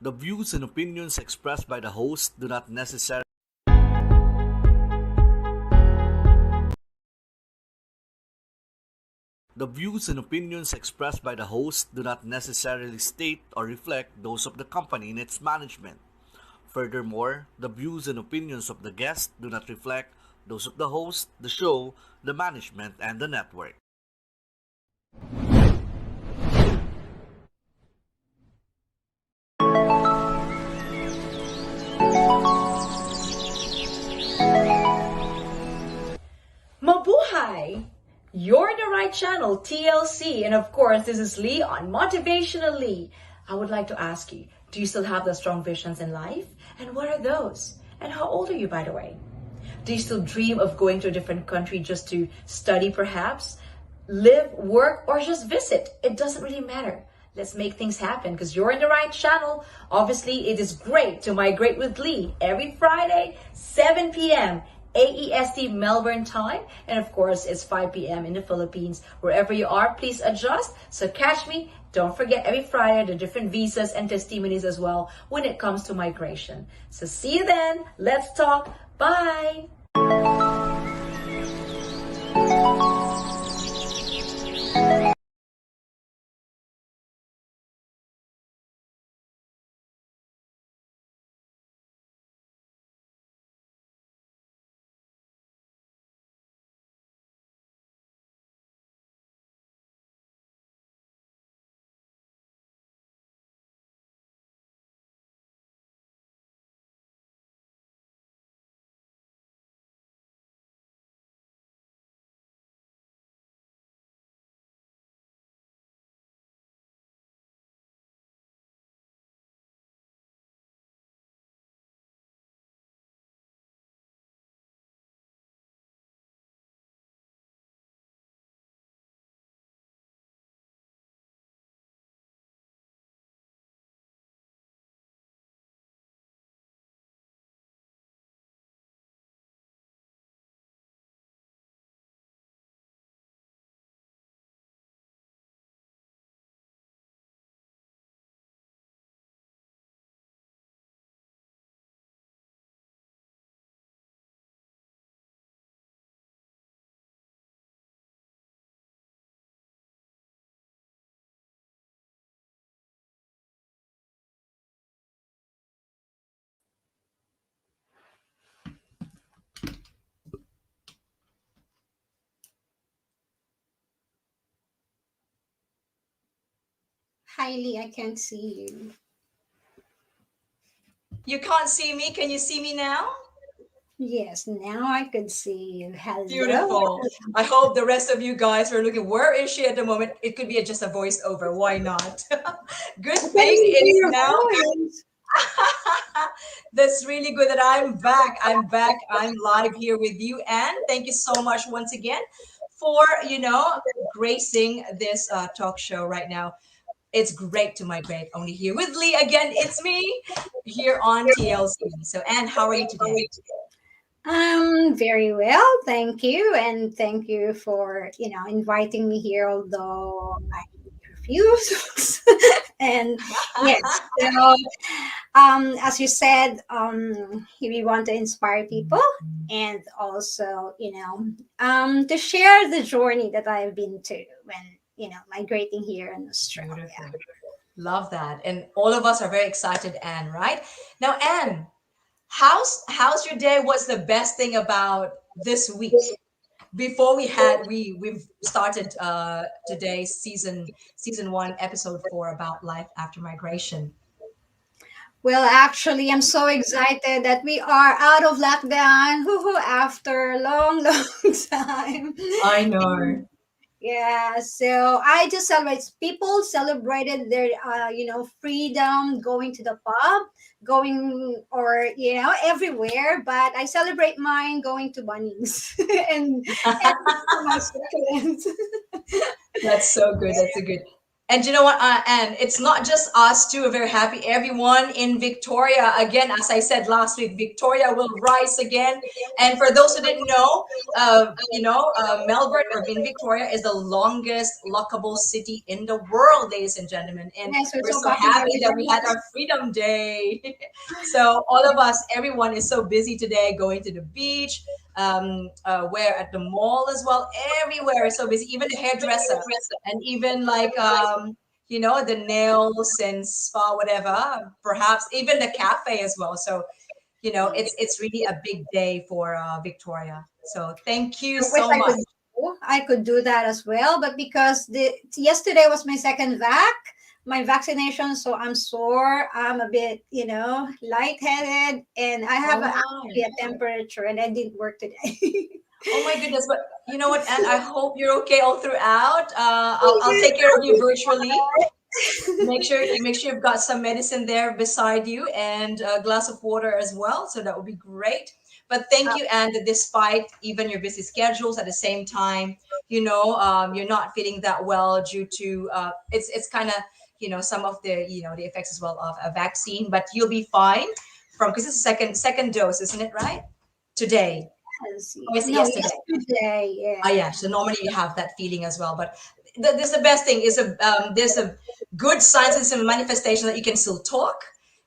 The views and opinions expressed by the host do not necessarily The views and opinions expressed by the host do not necessarily state or reflect those of the company and its management. Furthermore, the views and opinions of the guest do not reflect those of the host, the show, the management, and the network. Mabuhay! You're in the right channel, TLC. And of course, this is Lee on Motivationalee. I would like to ask you, do you still have the strong visions in life? And what are those? And how old are you, by the way? Do you still dream of going to a different country just to study, perhaps? Live, work, or just visit? It doesn't really matter. Let's make things happen because you're in the right channel. Obviously, it is great to migrate with Lee every Friday, 7 p.m. AEST Melbourne time. And of course, it's 5 p.m. in the Philippines. Wherever you are, please adjust. So catch me. Don't forget every Friday, the different visas and testimonies as well when it comes to migration. So see you then. Let's talk. Bye. Hi, Lee, I can't see you. You can't see me. Can you see me now? Yes, now I could see you. Hello. Beautiful. I hope the rest of you guys are looking. Where is she at the moment? It could be just a voiceover. Why not? Good I can thing hear it's your now. voice. That's really good that I'm back. I'm back. I'm live here with you. And thank you so much once again for, gracing this talk show right now. It's great to migrate only here with Lee. Again, it's me here on TLC. So, Anne, how are you today? Very well, thank you, and thank you for inviting me here. Although I refuse, and yes, so as you said, we want to inspire people, and also to share the journey that I've been to when migrating here in Australia. Beautiful. Love that. And all of us are very excited, Anne, right? Now, Anne, how's your day? What's the best thing about this week? Before we've started today's season 1 episode 4 about life after migration. Well, actually, I'm so excited that we are out of lockdown. Woohoo, after a long, long time. I know. Yeah, so I just celebrate. People celebrated their, freedom, going to the pub, going or everywhere. But I celebrate mine going to Bunnings and my succulents. That's so good. That's so good. And you know what? And it's not just us two. We're very happy. Everyone in Victoria, again, as I said last week, Victoria will rise again. And for those who didn't know, Melbourne or in Victoria is the longest lockable city in the world, ladies and gentlemen. And Yes, we're we're so so popular happy with that we had them. our Freedom Day. So all of us, everyone is so busy today, going to the beach, where at the mall as well. Everywhere is so busy. Even the hairdresser and even like the nails and spa, whatever, perhaps even the cafe as well. So it's really a big day for Victoria. So thank you I wish so much. I could do that as well, but because the yesterday was my second my vaccination, so I'm sore. I'm a bit, lightheaded, and I have Oh my. actually a temperature, and I didn't work today. Oh my goodness, but you know what, and I hope you're okay all throughout. I'll take care of you virtually. Make sure you've got some medicine there beside you and a glass of water as well. So that would be great. But thank you. And despite even your busy schedules, at the same time, you're not feeling that well due to it's kind of some of the the effects as well of a vaccine. But you'll be fine from because it's a second dose, isn't it? Right? Today. Yes, Oh, is it no, yesterday? yesterday, Ah, yeah. yeah. So normally you have that feeling as well, but this is the best thing. Is there's a good signs and some manifestation that you can still talk,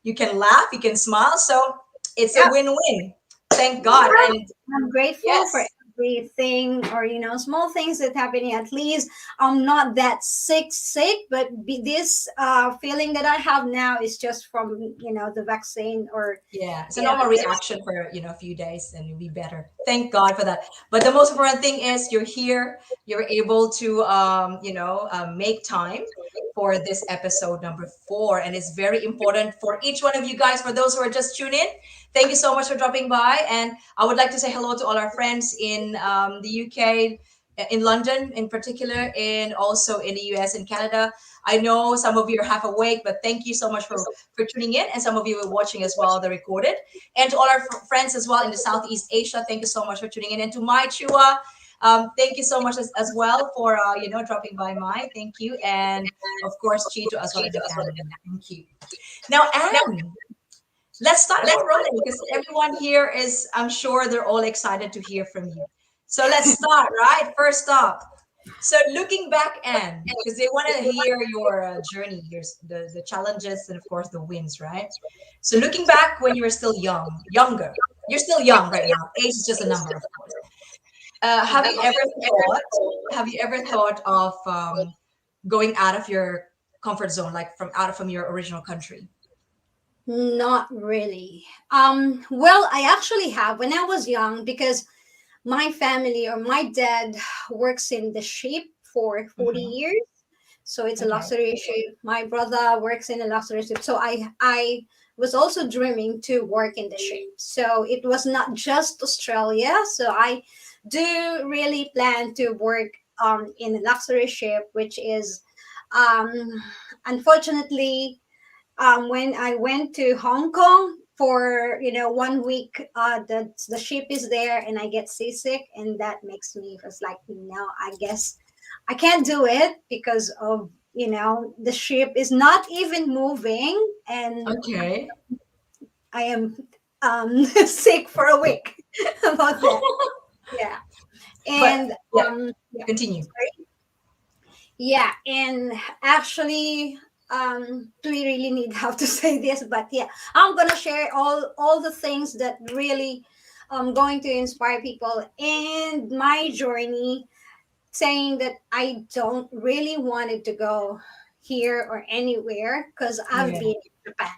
you can laugh, you can smile. So it's a Yep. win-win. Thank God. Yeah, And I'm grateful for yes, everything, or small things that happening. At least I'm not that sick, but this feeling that I have now is just from the vaccine, or yeah, it's a yeah, normal reaction for a few days, and you'll be better. Thank God for that. But the most important thing is you're here. You're able to make time for this episode number 4, and it's very important for each one of you guys. For those who are just tuning in, thank you so much for dropping by, and I would like to say hello to all our friends in the UK. In London, in particular, and also in the US and Canada. I know some of you are half awake, but thank you so much for tuning in, and some of you are watching as well the recorded, and to all our friends as well in the Southeast Asia, thank you so much for tuning in, and to my Chua, thank you so much as well for dropping by. My thank you, and of course Chito as well, and the family, thank you. Now, Anne, let's start the ball rolling because everyone here is, I'm sure they're all excited to hear from you. So let's start, right? First off, so looking back, Anne, because they want to hear your journey, the challenges, and of course the wins, right? So looking back when you were still younger, you're still young right now. Age is just a number, of course. Have you ever thought? Have you ever thought of going out of your comfort zone, like from your original country? not really. Well, I actually have when I was young, because my family, or my dad, works in the ship for 40 Hmm. years. So it's a Okay. luxury ship. My brother works in a luxury ship. So I was also dreaming to work in the ship. So it was not just Australia. So I do really plan to work in a luxury ship, which is um, unfortunately, when I went to Hong Kong for 1 week, the ship is there, and I get seasick, and that makes me just like, no, I guess I can't do it, because of the ship is not even moving, and Okay. I am sick for a week about that. Yeah, But and yeah, yeah. continue. Yeah, and actually, do we really need how to say this? But yeah, I'm gonna share all the things that really going to inspire people and my journey, saying that I don't really wanted to go here or anywhere, because I've Yeah. been in Japan.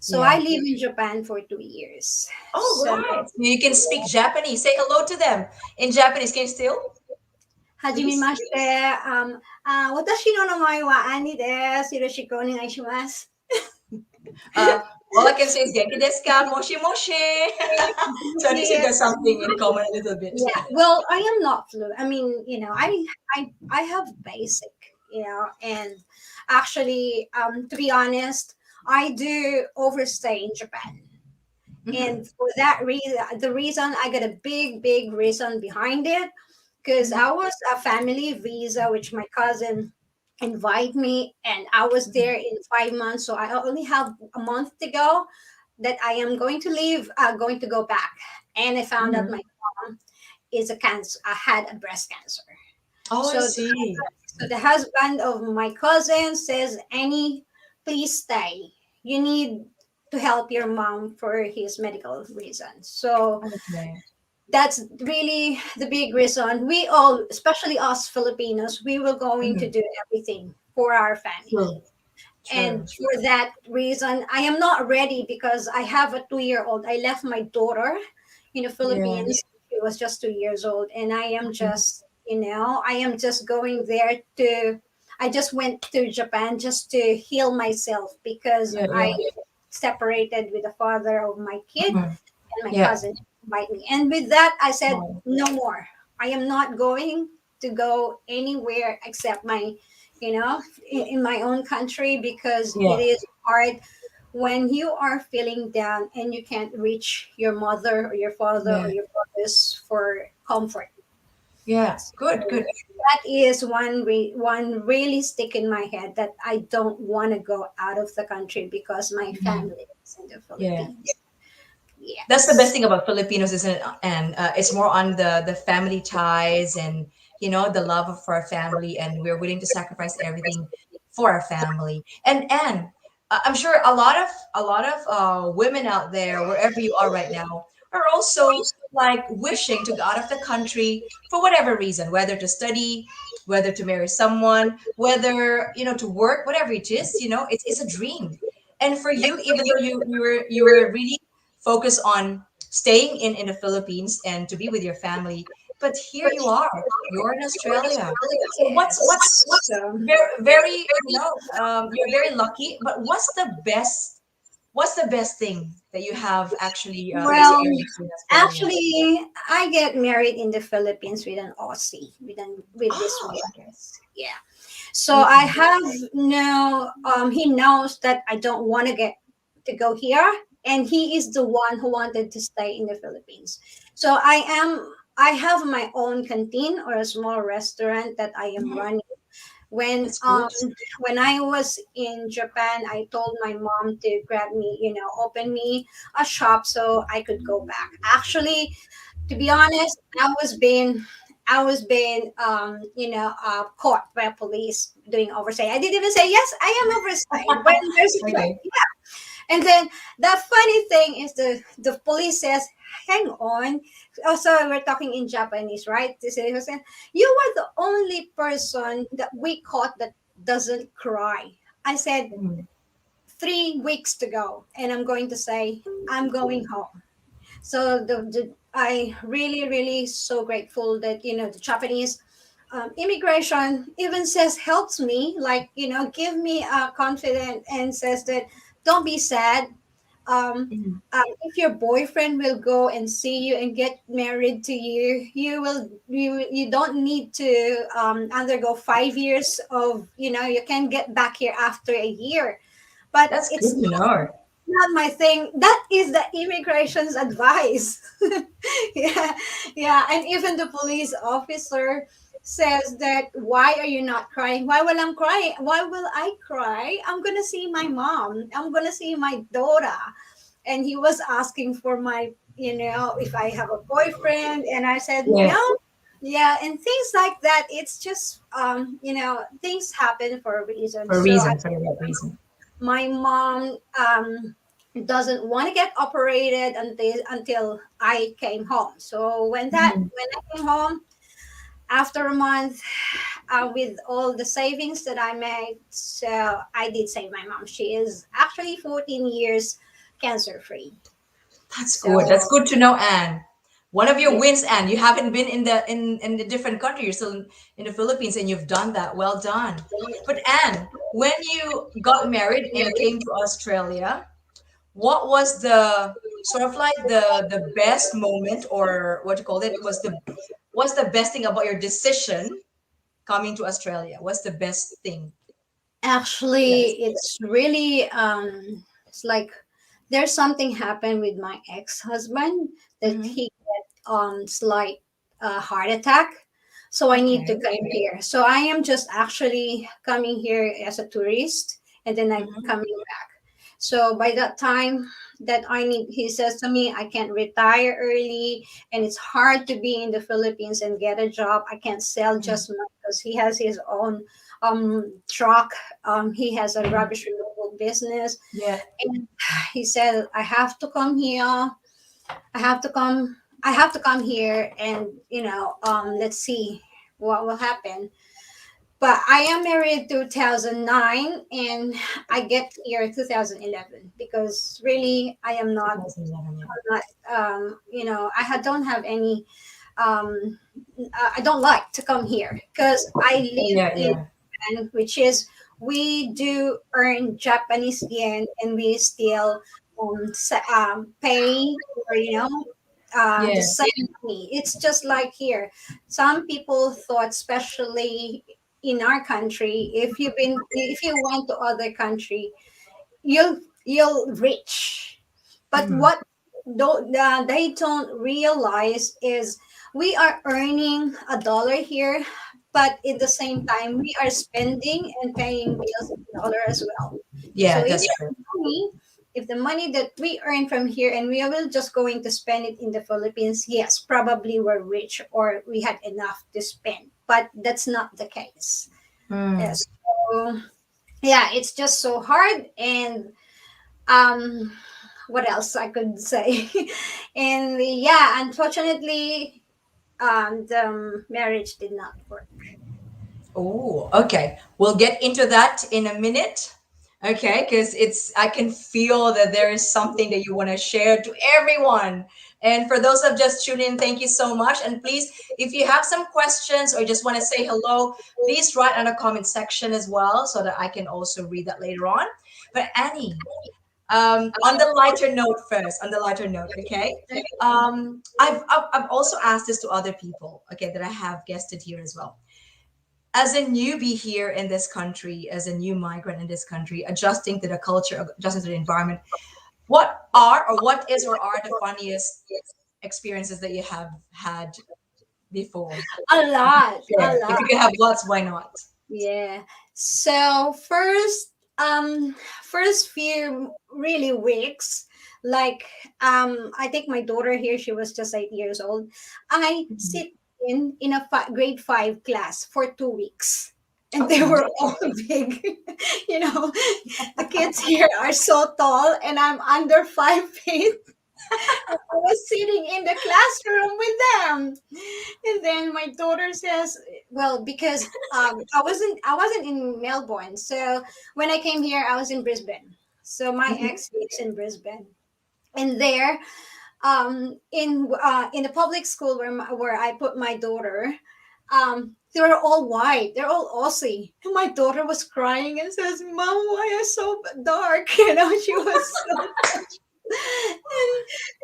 So I Yeah. live in Japan for 2 years. Oh, So right. You can speak Japanese. Say hello to them in Japanese. Can you still, please? はじめまして。私の名前はアニです。よろしくお願いします。Uh, all I can say is Genki desu ka? Moshi moshi. So at least you Yeah. got something in common a little bit. Yeah, well, I am not fluent. I mean, I have basic, and actually, to be honest, I do overstay in Japan, Hmm. and for that reason, the reason I got a big reason behind it, because Hmm. I was a family visa, which my cousin. invite me, and I was there in 5 months, so I only have a month to go that I am going to leave, going to go back. And I found out Mm-hmm. my mom is a cancer, I had a breast cancer. Oh, I So see. the husband of my cousin says, Annie, please stay. You need to help your mom for his medical reasons. So Okay. that's really the big reason. We all, especially us Filipinos, we were going to Mm-hmm. do everything for our family. True. And True. for that reason, I am not ready because I have a 2 year old. I left my daughter in the Yeah. Philippines. She was just 2 years old. And I am Mhm. just, I am just going there to, I just went to Japan just to heal myself because Yeah, I yeah. separated with the father of my kid, Mhm. and my Yeah. cousin invite me. And with that, I said, Oh, no more. I am not going to go anywhere except my, in my own country, because it yeah. is hard when you are feeling down and you can't reach your mother or your father or Yeah. your brothers for comfort. Yeah. So Good, good. that is one really stick in my head, that I don't want to go out of the country because my Mhm. family is in the Yeah. Philippines. That's the best Yes. thing about Filipinos, isn't it? And it's more on the family ties and the love for our family, and we're willing to sacrifice everything for our family. And I'm sure a lot of women out there, wherever you are right now, are also like wishing to go out of the country for whatever reason, whether to study, whether to marry someone, whether to work, whatever it is. It's a dream. And for you, even though you were really focus on staying in the Philippines and to be with your family. But here you are, you're in Australia. So what's Yes. So, very very you're very lucky. But what's the best thing that you have actually well, experienced in Australia? actually, I get married in the Philippines with an Aussie, with this Oh, okay. Vietnamese. Yeah. So I Okay. have no. He knows that I don't want to get to go here, and he is the one who wanted to stay in the Philippines. So I am. I have my own canteen, or a small restaurant that I am Mhm. running. when That's um good. when I was in Japan, I told my mom to grab me, open me a shop so I could go back. Actually, to be honest, caught by police doing oversight. I didn't even say yes, I am oversight. When there's Okay. and then the funny thing is, the police says, "Hang on." Also, we're talking in Japanese, right? They say, "You were the only person that we caught that doesn't cry." I said, Mhm. 3 weeks to go, and I'm going to say, I'm going home. So I really, really so grateful that the Japanese immigration even says, helps me, like, give me confidence, and says that, don't be sad. um, Mhm. if your boyfriend will go and see you and get married to you, you don't need to undergo 5 years of, you can get back here after a year. But That's it's good to know. not my thing. That is the immigration's advice. Yeah, yeah. And even the police officer says that, why are you not crying? Why will I'm crying? Why will I cry? I'm gonna see my mom. I'm gonna see my daughter. And he was asking for my, if I have a boyfriend, and I said Yeah. no. Yeah, and things like that. It's just things happen for a reason. For a So reason, for the right reason. my mom doesn't want to get operated until I came home. So Mhm. when I came home after a month, with all the savings that I made, so I did save my mom. She is actually 14 years cancer free. That's good. So That's good to know, Anne. One of your yeah, wins, Anne. You haven't been in the different country. You're still in the Philippines, and you've done that. Well done. But Anne, when you got married and came to Australia, what was the sort of like the best moment, or what you call it? What's the best thing about your decision coming to Australia? What's the best thing? Yes. actually, it's really it's like there's something happened with my ex-husband, that Mm-hmm. he get slight heart attack. So I need to Okay. come here. So I am just actually coming here as a tourist, and then I Hmm. coming back. So by that time that I need, he says to me, I can't retire early, and it's hard to be in the Philippines and get a job. I can't sell just because he has his own truck. He has a Hmm. rubbish removal business, Yeah. and he said I have to come here. I have to come. I have to come here, and let's see what will happen. But I am married 2009, and I get here 2011 because really I am not. 2011. Yeah. I'm not don't have any. Um, I don't like to come here because I Oh, live yeah. in Yeah. Japan, which is we do earn Japanese yen, and we still pay for the Yeah. same money. It's just like here. Some people thought, especially in our country, if you went to other country, you'll reach. But Hmm. what they don't realize is we are earning a dollar here, but at the same time we are spending and paying bills in dollar as well. So Yeah, that's true. money, if the money that we earn from here and we will just going to spend it in the Philippines, yes, probably we're rich or we had enough to spend, but that's not the case. Hmm. Yes. So yeah, it's just so hard. And um what else I could say? And yeah, unfortunately, the marriage did not work. Oh, okay. We'll get into that in a minute. Okay, because I can feel that there is something that you want to share to everyone. And for those that just tuned in, thank you so much. And please, if you have some questions or just want to say hello, please write on the comment section as well so that I can also read that later on. But Annie, on the lighter note first, on the lighter note, okay? I've also asked this to other people, okay, that I have guested here as well. As a newbie here in this country, as a new migrant in this country, adjusting to the culture, adjusting to the environment, what is or are the funniest experiences that you have had before? A lot, a Share. If lot. you can have lots, why not? Yeah. So first few really weeks, like I think my daughter here, she was just 8 years old. I Mhm. sit in a grade 5 class for 2 weeks. And they Okay. were all big. The kids here are so tall, and I'm under 5 feet. I was sitting in the classroom with them. And then my daughter says, well, because I wasn't in Melbourne. So when I came here, I was in Brisbane. So my Mhm. ex lives in Brisbane. And there, in the public school where I put my daughter, they're all white. They're all Aussie. And my daughter was crying and says, "Mom, why are you so dark?" She was so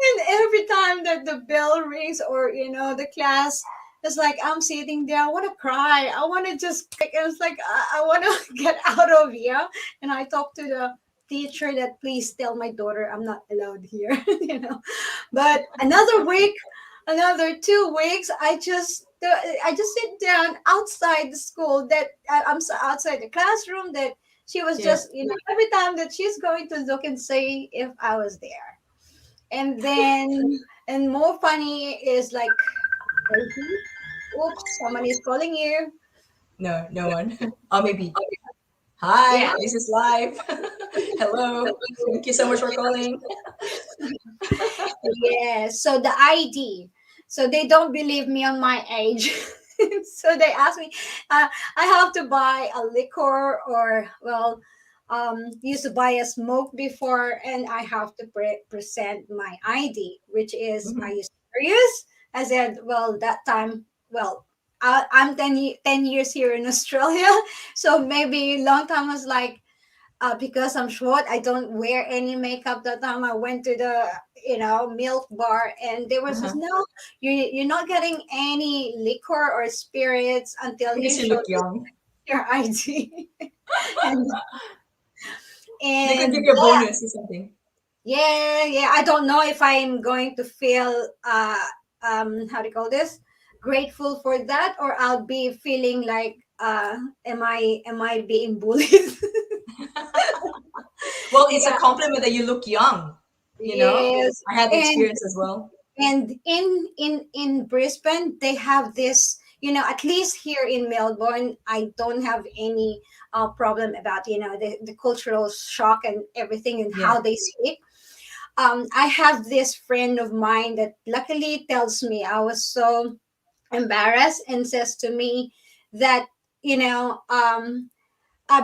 and every time that the bell rings, or the class is like, I'm sitting there, I want to cry, I want to just like, it's like I want to get out of here. And I talked to the teacher that, please tell my daughter I'm not allowed here. But another week, another 2 weeks, I just sit down outside the school, that outside the classroom, that she was Yeah. just, every time that she's going to look and say if I was there. And then, and more funny is like, oops, someone is calling you. No, no one. Or maybe, hi, Yeah, this is live. Hello. Thank you so much for calling. yeah. So the ID. So they don't believe me on my age. So they ask me, I have to buy a liquor, or, well, used to buy a smoke before, and I have to present my ID, which is, are Mhm. you serious? I said, well, that time, well, I'm 10 years here in Australia. So maybe long time was like, because I'm short, I don't wear any makeup. That time I went to the milk bar, and they were says, Uh-huh. no, you're not getting any liquor or spirits until you Because you show look young. your ID. and They could give and you a bonus or something. yeah, yeah. I don't know if I'm going to feel how do you call this? grateful for that, or I'll be feeling like, am I being bullied? Well, it's a Yeah. compliment that you look young, you know? Yes. I had the and experience as well. in Brisbane, they have this, at least here in Melbourne, I don't have any problem about, the cultural shock and everything and Yeah. how they speak. I have this friend of mine that luckily tells me, I was so embarrassed, and says to me that, you know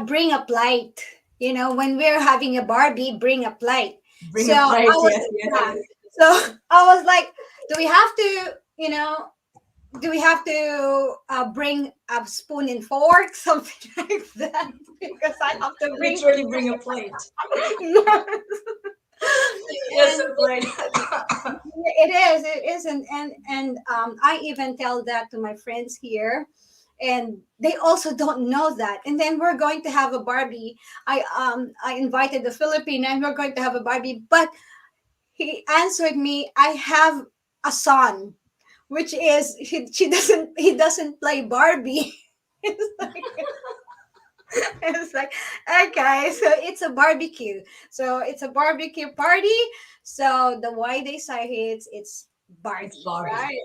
bring a plate. When we're having a Barbie, bring a plate. Bring So a I plate. was, Yes, yes, yeah. yes. So I was like, do we have to, do we have to bring a spoon and fork, something like that? Because I have to bring. Literally bring a plate. Yes. Yes, And a plate. it is, and I even tell that to my friends here, and they also don't know that. And then we're going to have a Barbie. I invited the Philippine, and we're going to have a Barbie, but he answered me, I have a son, which is, he doesn't play Barbie. It's like, it's like, okay, so it's a barbecue. So it's a barbecue party. So the why they say it's It's Barbie, Barbie. right?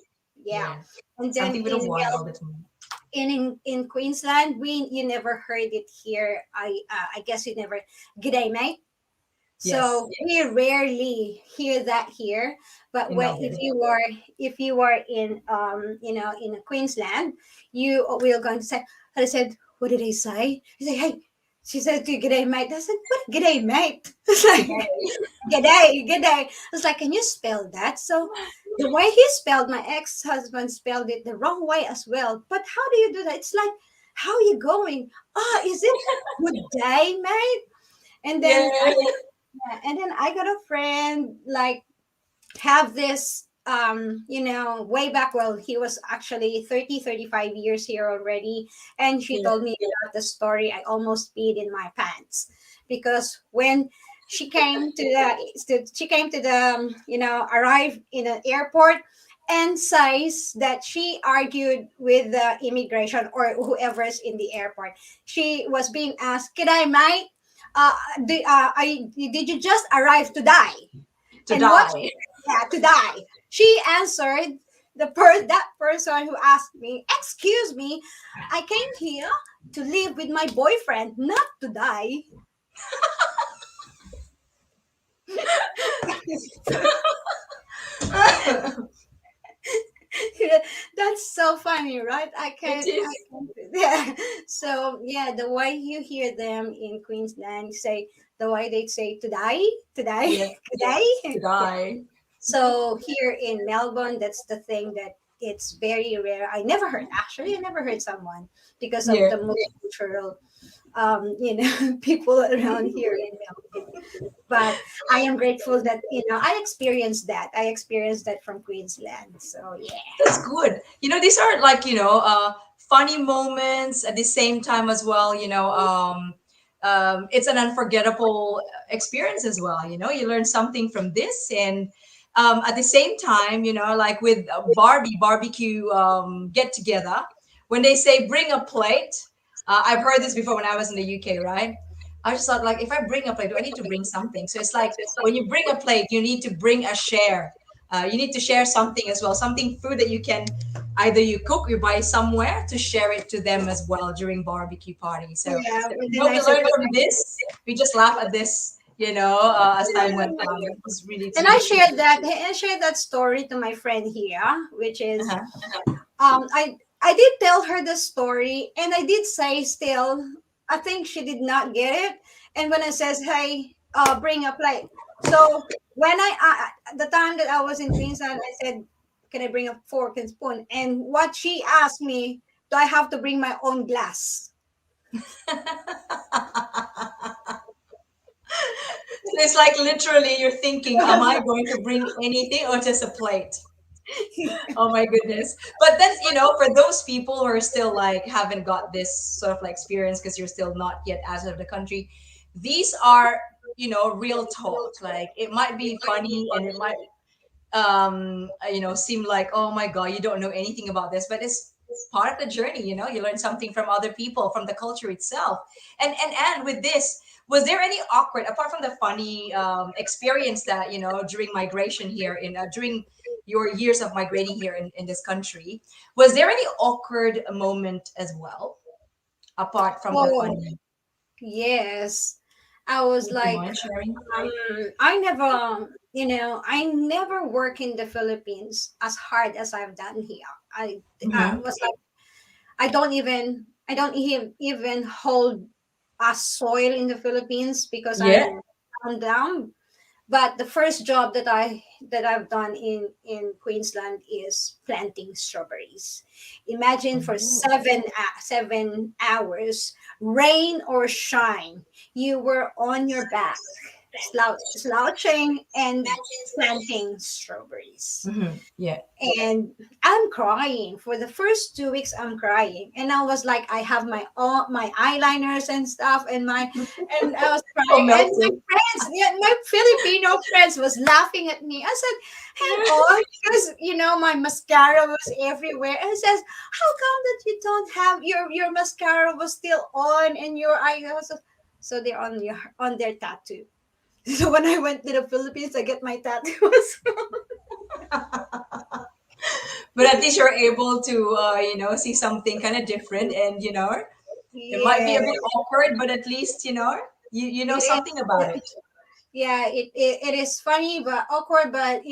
Yeah. Yeah. And then Something we don't want all the time. in Queensland, you never heard it here. I guess you never. G'day, mate. Yes, So we rarely hear that here. But in when Melbourne. if you are in, in Queensland, you will going to say. And I said, what did he say? He said, hey. She said to you, g'day, mate. I said, what, g'day, mate? It's Good like, day. g'day, g'day. I was like, can you spell that? So the way he spelled, my ex-husband spelled it the wrong way as well. But how do you do that? It's like, how are you going? Ah, is it good day, mate? And then Yeah. yeah, and then I got a friend like have this, way back, well, he was actually 30, 35 years here already, and she Yeah. told me about the story. I almost peed in my pants because when she came to the, arrived in an airport, and says that she argued with the immigration or whoever's in the airport. She was being asked, "G'day, mate. Uh, did you just arrive to die?" To And what? die. Yeah, to die. She answered, that person who asked me, "Excuse me, I came here to live with my boyfriend, not to die." That's so funny, right? It is. Yeah. So yeah, the way you hear them in Queensland say, the way they say today, today, Yeah. To today. Yeah. die. So here in Melbourne, that's the thing that it's very rare. I never heard someone because of Yeah. the multicultural, people around here in Melbourne. But I am grateful that, I experienced that from Queensland. So yeah. That's good. These are like, funny moments at the same time as well. It's an unforgettable experience as well. You learn something from this. And at the same time, like with Barbie barbecue get together, when they say bring a plate, I've heard this before when I was in the UK, right? I just thought, like, if I bring a plate, do I need to bring something? So it's like when you bring a plate, you need to bring a share. You need to share something as well, something food that you can either you cook or you buy somewhere to share it to them as well during barbecue party. So Yeah, and then what I we said, learned from this, we just laugh at this, as time went by. It was really, it's and really cute. I shared that story to my friend here, which is, Uh-huh. I did tell her the story, and I did say still, I think she did not get it. And when I says, hey, bring a plate. So when the time that I was in Queensland, I said, can I bring a fork and spoon? And what she asked me, do I have to bring my own glass? So it's like literally you're thinking, am I going to bring anything or just a plate? Oh my goodness. But that's, for those people who are still like haven't got this sort of like experience because you're still not yet out of the country, these are, real talk. Like it might be funny and it might seem like, oh my god, you don't know anything about this, but it's part of the journey. You learn something from other people, from the culture itself. And with this, was there any awkward, apart from the funny experience that during migration here in during your years of migrating here in this country, was there any awkward moment as well, apart from the Oh, funny? yes. I was Would you like, mind sharing? I never work in the Philippines as hard as I've done here. I Mm-hmm. was like, I don't even hold a soil in the Philippines because Yeah. I'm down. But the first job that I've done in Queensland is planting strawberries. Imagine for Oh. 7 hours, rain or shine, you were on your back, slouching and planting strawberries. Mm-hmm. Yeah. And I'm crying for the first 2 weeks. I'm crying, and I was like, I have my eyeliners and stuff, and I was Oh, crying, and my melting. friends, yeah, my Filipino friends was laughing at me. I said, "Hang on," because my mascara was everywhere. And I says, "How come that you don't have your mascara was still on and your eyes?" So they're on their tattoo. So when I went to the Philippines, I get my tattoos. But at least you're able to see something kind of different, and it might be Yeah, a bit awkward, but at least you know it something about is. it. Yeah, it is funny but awkward, but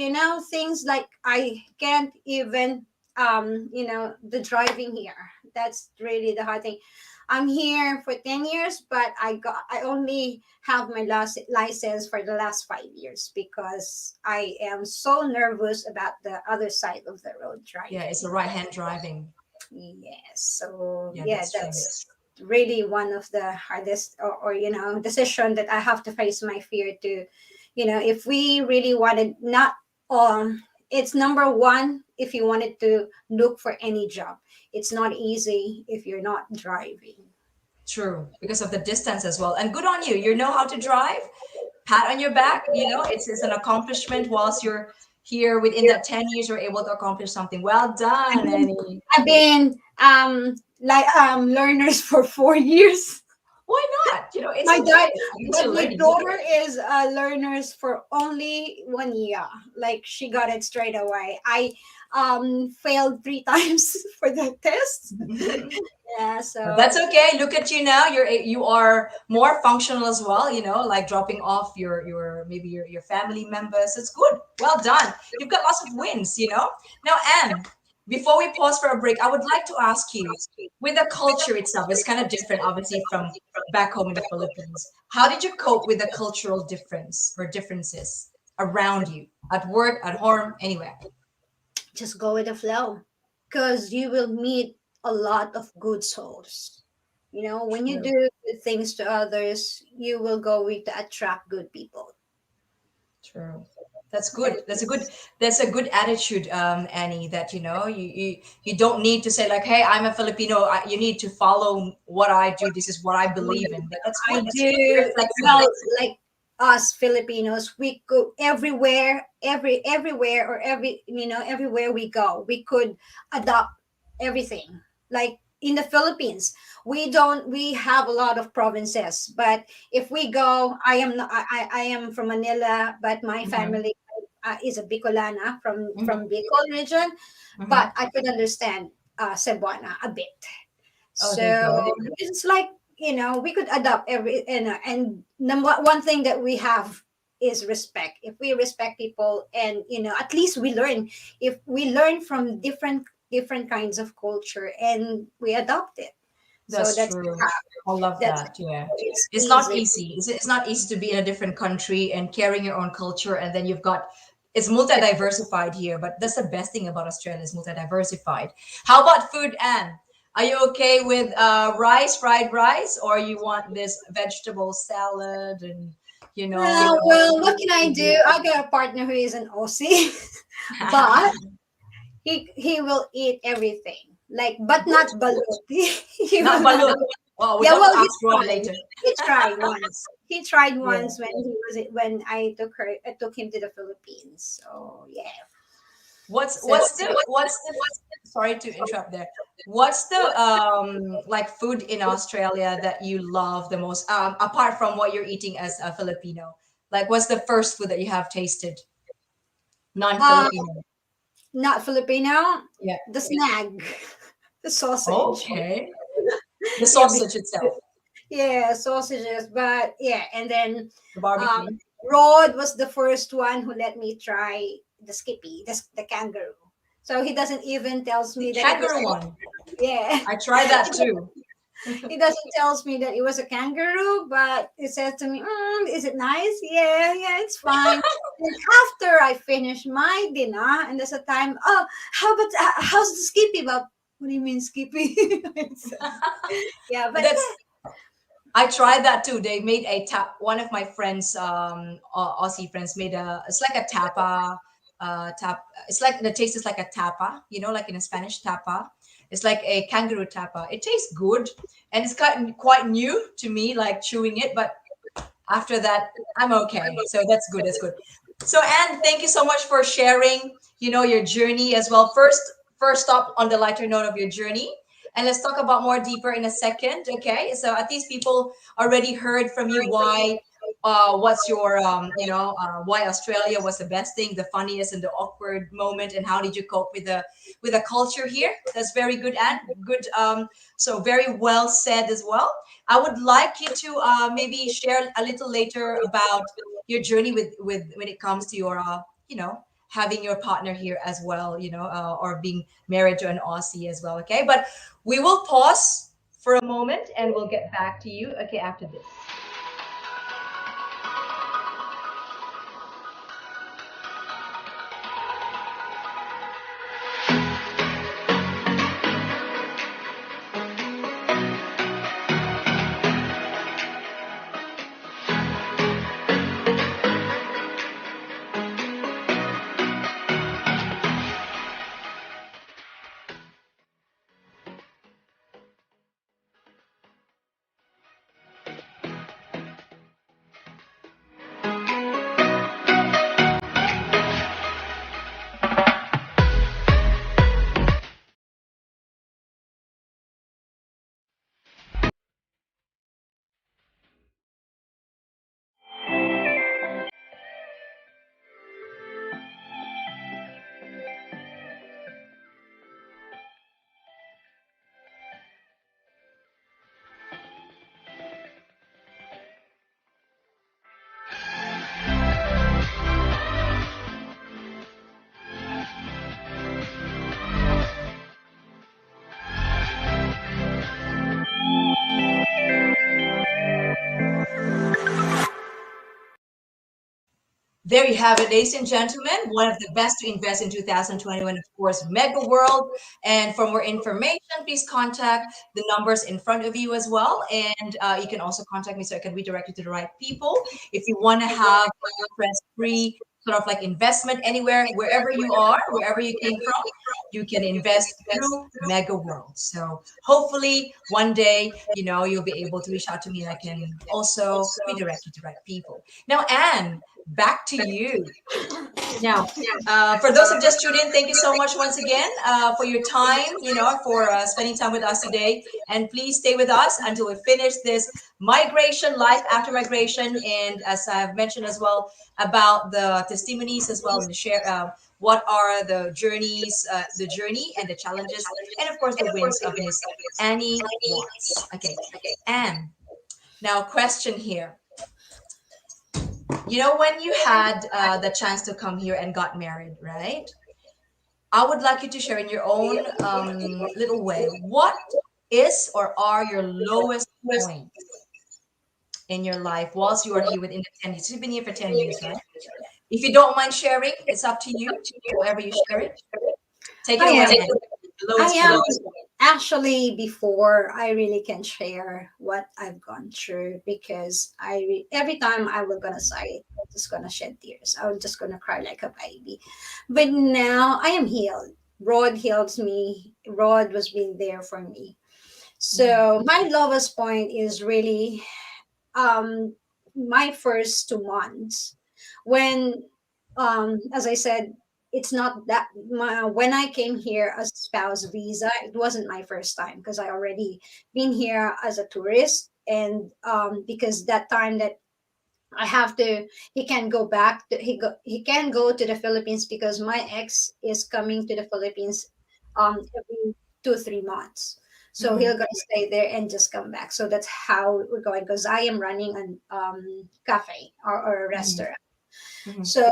things like I can't even the driving here. That's really the hard thing. I'm here for 10 years, but I only have my last license for the last 5 years because I am so nervous about the other side of the road Yeah, driving. it's a right hand driving. Yes. So Yeah, yeah, that's true. that's really one of the hardest or decision that I have to face my fear to, if we really wanted not it's number one if you wanted to look for any job. It's not easy if you're not driving. True, because of the distance as well. And good on you. You know how to drive. Pat on your back. It's an accomplishment. Whilst you're here within that 10 years, you're able to accomplish something. Well I've done, been, Annie. I've been learners for 4 years. Why not? It's My okay. dad, At least but you're my learning. daughter is learners for only 1 year. Like she got it straight away. I failed 3 times for the test. Yeah, But so that's okay. Look at you now. You are more functional as well. Like dropping off your maybe your family members. It's good. Well done. You've got lots of wins. Now, Anne, before we pause for a break, I would like to ask you, with the culture itself, it's kind of different, obviously, from back home in the Philippines. How did you cope with the cultural difference or differences around you at work, at home, anywhere? just go with the flow, because you will meet a lot of good souls. When you True. do good things to others, you will go with to attract good people. True. That's That good. That's a good attitude, Annie. That you don't need to say like, "Hey, I'm a Filipino. You need to follow what I do. This is what I believe in." That's I good. That's very do. flexible. Well, like us Filipinos, we go everywhere, everywhere, or everywhere we go, we could adopt everything. Like in the Philippines, we have a lot of provinces, but if we go, I am from Manila, but my Mm-hmm. family is a Bicolana Mm-hmm. from Bicol region, Mm-hmm. but I could understand Cebuana a bit. Oh, there you So go. it's like, we could adopt every, and number one thing that we have is respect. If we respect people, and at least we learn, if we learn from different kinds of culture and we adopt it. So That's that's true. I love that's that. Yeah. it's It's not easy. easy. It's not easy to be in a different country and carrying your own culture, and then you've got it's multi-diversified here, but that's the best thing about Australia is multi-diversified. How about food, Anne? Are you okay with rice, fried rice, or you want this vegetable salad and Well, what can I do? I got a partner who is an Aussie, but he will eat everything, like, but good. not balut. He Not will not. balut. Well, we'd Yeah, love well, to ask Rod later. he tried once. He tried Yeah. once when I took him to the Philippines. So yeah. So What's the sorry to interrupt there. What's the like food in Australia that you love the most, apart from what you're eating as a Filipino? Like, what's the first food that you have tasted, um non-Filipino? not Filipino, Yeah. the snag, the sausage. Okay. The Yeah, sausage itself, yeah, sausages. But yeah, and then the um, barbecue. Rod was the first one who let me try the Skippy, the kangaroo. So he doesn't even tells The me that it was kangaroo one. yeah. I tried that too. He doesn't tells me that it was a kangaroo, but it says to me, "Is it nice? Yeah, yeah, it's fine." And after I finish my dinner, and there's a time, oh, how about how's the Skippy? But what do you mean Skippy? Yeah, but That's I tried that too. They made a tap. One of my friends, Aussie friends, made a. It's like a tapa. Tap. It's like the taste is like a tapa. You know, like in a Spanish tapa. It's like a kangaroo tapa. It tastes good, and it's quite new to me, like chewing it. But after that, I'm okay. So that's good. That's good. So Anne, thank you so much for sharing, your journey as well. First stop on the lighter note of your journey. And let's talk about more deeper in a second. Okay. So at least people already heard from you why what's your why Australia was the best thing, the funniest and the awkward moment, and how did you cope with the culture here. That's very good, and good, so very well said as well. I would like you to maybe share a little later about your journey with when it comes to your having your partner here as well, or being married to an Aussie as well. Okay, but we will pause for a moment and we'll get back to you, okay, after this. There you have it, ladies and gentlemen. One of the best to invest in 2021, of course, Mega World. And for more information, please contact the numbers in front of you as well. And you can also contact me so I can redirect you to the right people. If you want to have stress-free sort of like investment anywhere, wherever you are, wherever you came from, you can invest through Mega World. So hopefully one day, you'll be able to reach out to me and I can also redirect you to the right people. Now, Anne, back to you. Now, for those who just tuned in, thank you so much once again for your time, for spending time with us today. And please stay with us until we finish this migration, life after migration. And as I've mentioned as well about the testimonies as well, and the share what are the journey and the challenges, and of course the wins of Miss Annie Watts. Okay, and now question here. When you had the chance to come here and got married, right? I would like you to share in your own little way, what is or are your lowest points in your life whilst you are here within the 10 years? You've been here for 10 years, right? If you don't mind sharing, it's up to you. However you share it. Take it I away, am. Anne. The I lowest am point. actually before I really can share what I've gone through because every time I was gonna say it, I'm just gonna shed tears. I was just gonna cry like a baby. But now I am healed. Rod heals me. Rod was being there for me. Mhm. So my lowest point is really um my first 2 months when as I said, it's not that when I came here as spouse visa, it wasn't my first time because I already been here as a tourist. And because that time that I have to, he can go back to, he can go to the Philippines because my ex is coming to the Philippines every 2 3 months. So Mhm. he'll gonna stay there and just come back. So that's how we're going because I am running an cafe or a Mhm. restaurant. Mhm. So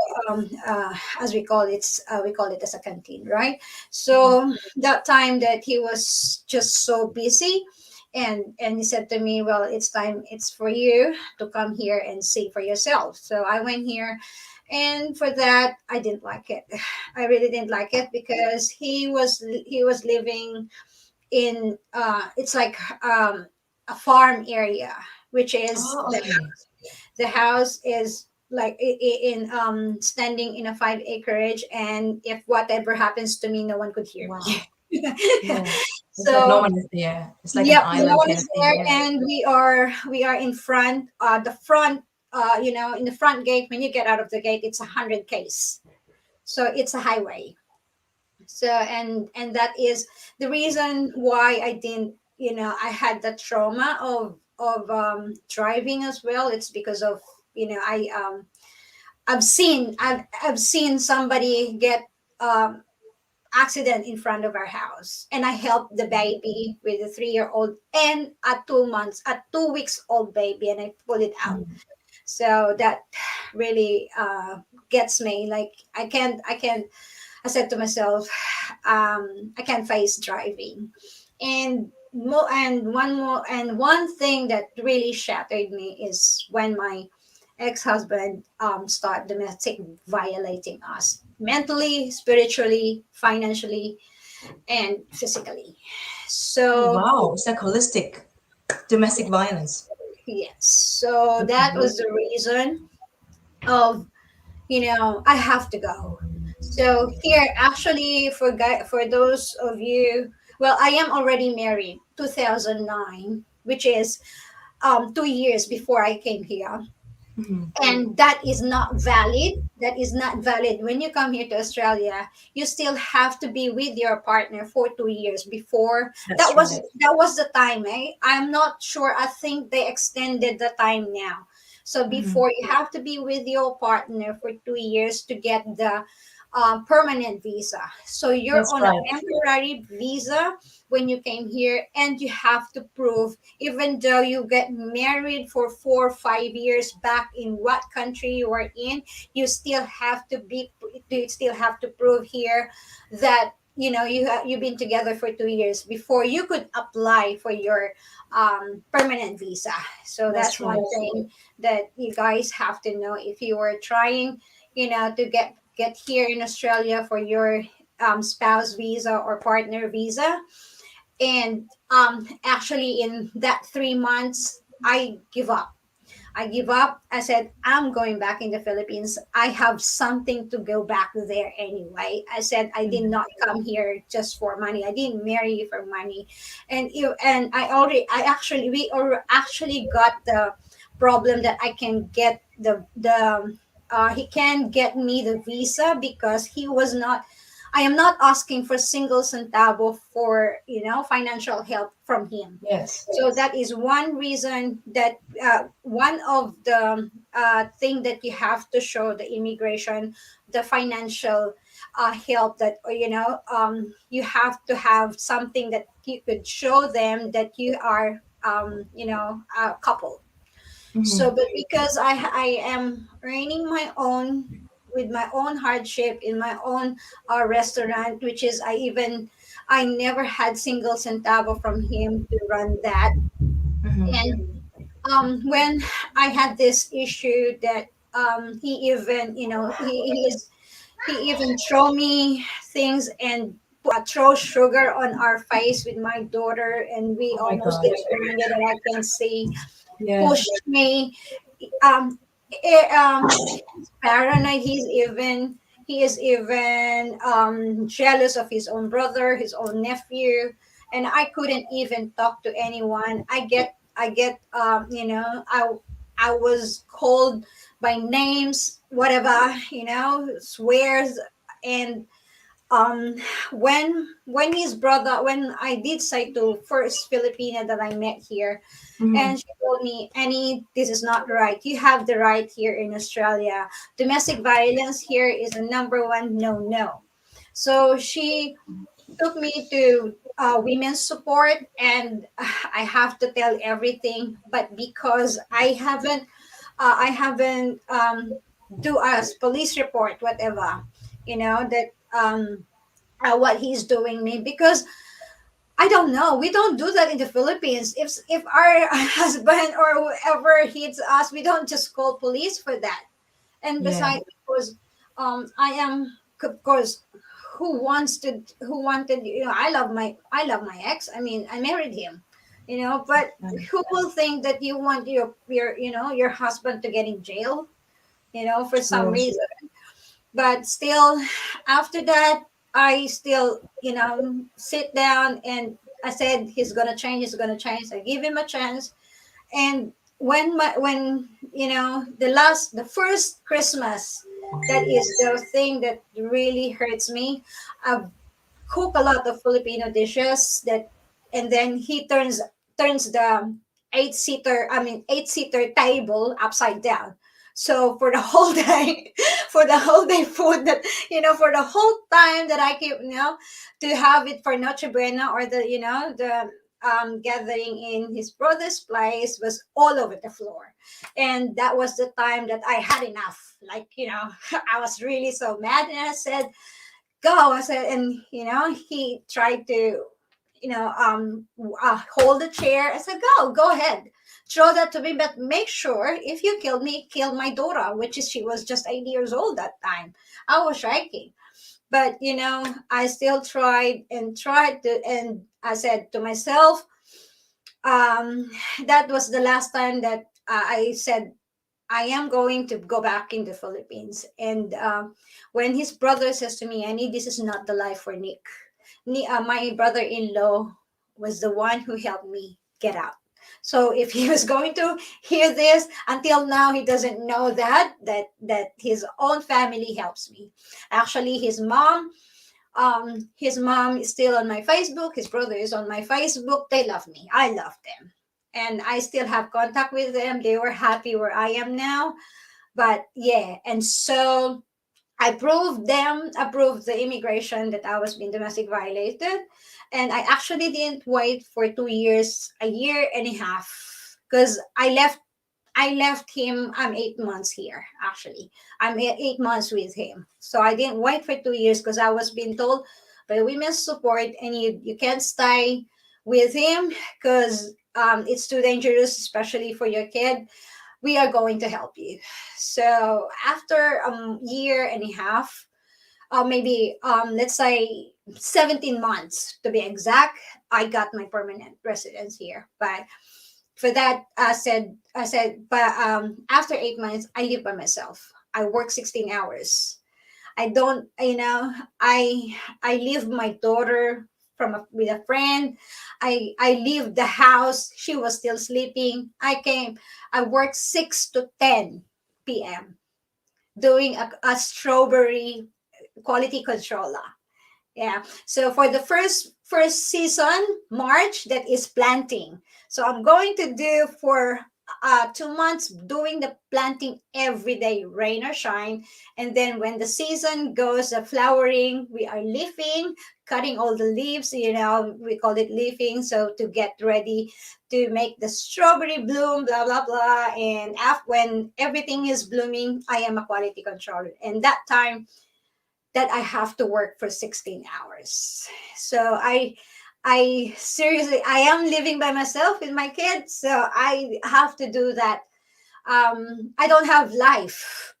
as we call it as a canteen, right? Mhm. So that time that he was just so busy, and he said to me, well, it's time, it's for you to come here and see for yourself. So I went here, and for that I didn't like it. I really didn't like it because he was living in it's like a farm area, which is Oh, okay. the house is like in standing in a 5 acreage, and if whatever happens to me, no one could hear me. Wow. Yeah. It's like no So one is there. It's like an yep, no island one kind is of thing. there, Yeah. and we are in front, the front, in the front gate. When you get out of the gate, it's 100 k's, so it's a highway. So and that is the reason why I didn't, I had that trauma of driving as well. It's because of, I've seen somebody get um accident in front of our house, and I helped the baby with a 3-year-old and a 2 months a 2 weeks old baby, and I pulled it out. Mhm. So that really gets me. Like I can't. I said to myself, I can't face driving. And one thing that really shattered me is when my ex-husband started domestic violating us mentally, spiritually, financially, and physically. Oh, So wow. It's like holistic domestic violence. yes, so that Okay. was the reason of, I have to go. So here, actually, for those of you, well, I am already married, 2009, which is 2 years before I came here, Mhm. and that is not valid. That is not valid. When you come here to Australia, you still have to be with your partner for 2 years before. That's right. That was the time, eh? I'm not sure. I think they extended the time now. So Mhm. before, you have to be with your partner for 2 years to get the permanent visa. So you're That's on a right. temporary visa when you came here, and you have to prove, even though you get married for 4 or 5 years back in what country you are in, you still have to prove here that you've been together for 2 years before you could apply for your permanent visa. So That's that's right. one thing that you guys have to know if you are trying, to get here in Australia for your spouse visa or partner visa. And actually, in that 3 months, I give up. I said, I'm going back in the Philippines. I have something to go back there anyway. I said, I did Mhm. not come here just for money. I didn't marry you for money. And we actually got the problem that I can get he can get me the visa because he was not. I am not asking for single centavo for financial help from him. Yes. So that is one reason that one of the thing that you have to show the immigration, the financial help, that you have to have something that you could show them that you are a couple. So, Mhm. but because I am earning my own with my own hardship in my own restaurant, which is I never had single centavo from him to run that. Mhm. And when I had this issue that he even he even throw me things and throw sugar on our face with my daughter, and we Oh my almost God. get stranded, and I can see Yeah. pushed me. Um, he's paranoid. He is even jealous of his own brother, his own nephew, and I couldn't even talk to anyone. I was called by names, whatever, swears. And um when his brother, when I did say to first Filipina that I met here, Hmm. and she told me, Annie, this is not right. You have the right here in Australia. Domestic violence here is a number one no no. So she took me to women's support, and I have to tell everything. But because I haven't do a police report, whatever, that what he's doing me, because I don't know. We don't do that in the Philippines. If our husband or whoever hits us, we don't just call police for that. And Yeah. besides, because I am, of course, who wanted, I love my ex. I mean, I married him, but who will think that you want your husband to get in jail, for some True. reason. But still, after that, I still, sit down, and I said he's gonna change, I give him a chance. And when the first Christmas, that is the thing that really hurts me. I've cooked a lot of Filipino dishes, and then he turns the eight seater table upside down. So for the whole day, for the whole day food, that for the whole time that I keep, to have it for Noche Buena, or the gathering in his brother's place, was all over the floor. And that was the time that I had enough. Like, I was really so mad, and I said, go. I said, and he tried to, hold the chair. I said, go ahead, throw that to me, but make sure, if you kill me, kill my daughter, which is, she was just 8 years old that time. I was shaking. But I still tried and tried to, and I said to myself, um, that was the last time that I said I am going to go back in the Philippines. And when his brother says to me, Annie, this is not the life for Nick. My brother-in-law was the one who helped me get out. So if he was going to hear this, until now he doesn't know that his own family helps me. Actually, his mom is still on my Facebook. His brother is on my Facebook. They love me. I love them. And I still have contact with them. They were happy where I am now. But yeah, and so I proved the immigration that I was being domestic violated. And I actually didn't wait for 2 years, a year and a half, because I left him. I'm 8 months here, actually. I'm 8 months with him. So I didn't wait for 2 years, because I was being told by women's support, and you can't stay with him, because it's too dangerous, especially for your kid. We are going to help you. So after a year and a half, maybe let's say 17 months to be exact, I got my permanent residence here. But for that, I said, but after 8 months, I live by myself. I work 16 hours. I don't, I leave my daughter with a friend. I leave the house. She was still sleeping. I worked 6 to 10 p.m. doing a strawberry quality controller. Yeah. So for the first season, March, that is planting. So I'm going to do for 2 months doing the planting every day, rain or shine. And then when the season goes, the flowering, we are leafing, cutting all the leaves. We call it leafing. So to get ready to make the strawberry bloom, blah blah blah. And when everything is blooming, I am a quality controller. And that time, that I have to work for 16 hours. So I seriously, I am living by myself with my kids, so I have to do that. I don't have life.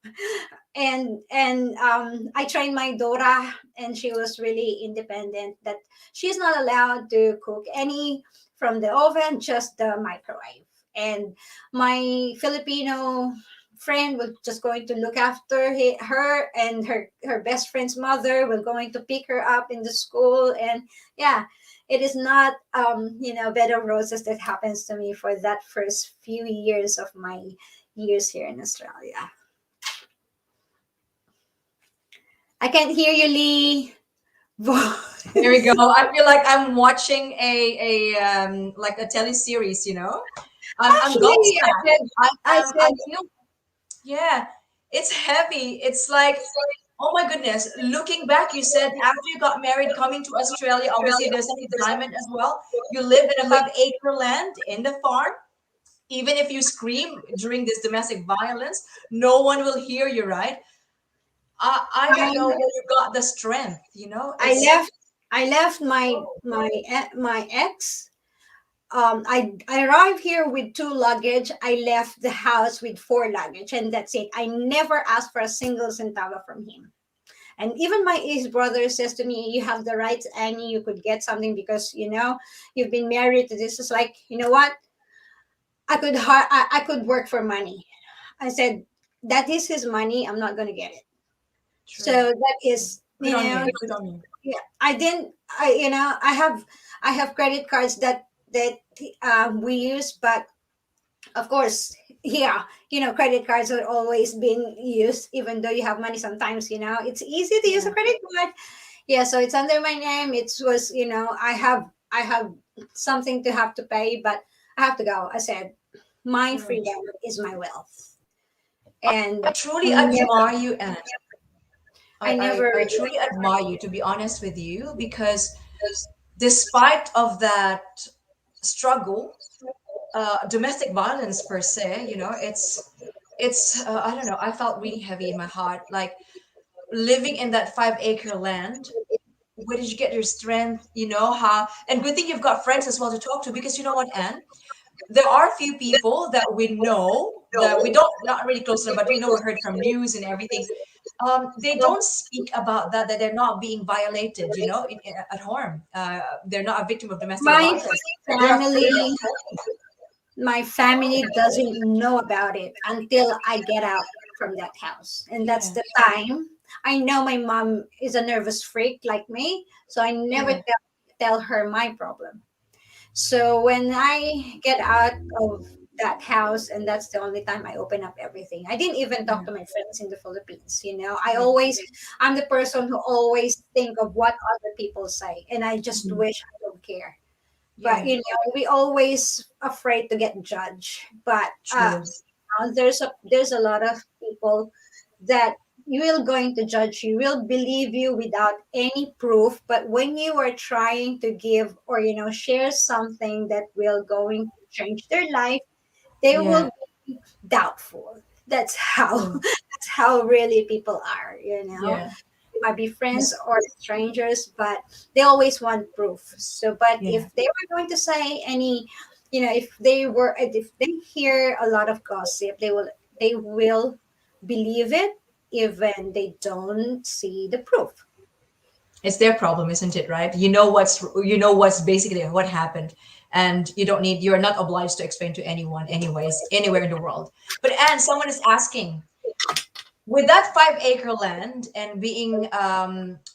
And I trained my daughter, and she was really independent, that she's not allowed to cook any from the oven, just the microwave. And my Filipino friend was just going to look after her, and her best friend's mother will going to pick her up in the school. And yeah, it is not bed of roses that happens to me for that first few years of my years here in Australia. I can't hear you, Lee. There we go. I feel like I'm watching a like a teleseries, you know. I'm Actually, gobsmacked. I I said, feel, yeah, it's heavy. It's like, oh my goodness. Looking back, you said after you got married, coming to Australia, obviously there's excitement as well. You live in a 5 acre land in the farm. Even if you scream during this domestic violence, no one will hear you, right? I don't know where you got the strength, you know? I It's left I left my ex. I arrived here with 2 luggage. I left the house with 4 luggage, and that's it. I never asked for a single centavo from him. And even my his brother says to me, "You have the rights, Annie. You could get something because you've been married to this." It's like, you know what? I could work for money. I said, "That is his money. I'm not gonna get it." So true. that is, Good on you. Good on you. yeah, I didn't I I have credit cards that we use, but of course, yeah, credit cards are always being used. Even though you have money, sometimes it's easy to use a Yeah. credit card. Yeah, so it's under my name. It was, I have something to have to pay, but I have to go. I said my True. freedom is my wealth. And I truly admire you, and I never I truly admire you, to be honest with you, because despite of that struggle, domestic violence per se, you know, it's I don't know. I felt really heavy in my heart, like living in that 5 acre land. Where did you get your strength? You know how, and good thing you've got friends as well to talk to, because you know what, Anne, there are a few people that we know that we don't, not really close to them, but we know, we heard from news and everything. They don't speak about that, that they're not being violated, you know, at home. They're not a victim of domestic my violence. They're afraid of family talking. my family doesn't know about it until I get out from that house. And that's Yeah, the time. I know my mom is a nervous freak like me, so I never yeah, tell her my problem. So when I get out of that house, and that's the only time I open up everything. I didn't even talk yeah, to my friends in the Philippines. yeah, I'm the person who always think of what other people say, and I just mhm, wish I don't care. But yeah, we always afraid to get judged. But true. there's a lot of people that will going to judge you, will believe you without any proof. But when you are trying to give or share something that will going to change their life, they Yeah, will be doubtful. That's how true. that's how really people are. Yeah, They might be friends yes, or strangers, but they always want proof. So, but yeah. if they were going to say any, if they hear a lot of gossip, they will believe it, even they don't see the proof. It's their problem, isn't it? Right? You know what's basically what happened, and you don't need. You're not obliged to explain to anyone, anyways, anywhere in the world. But Anne, someone is asking, with that 5 acre land and being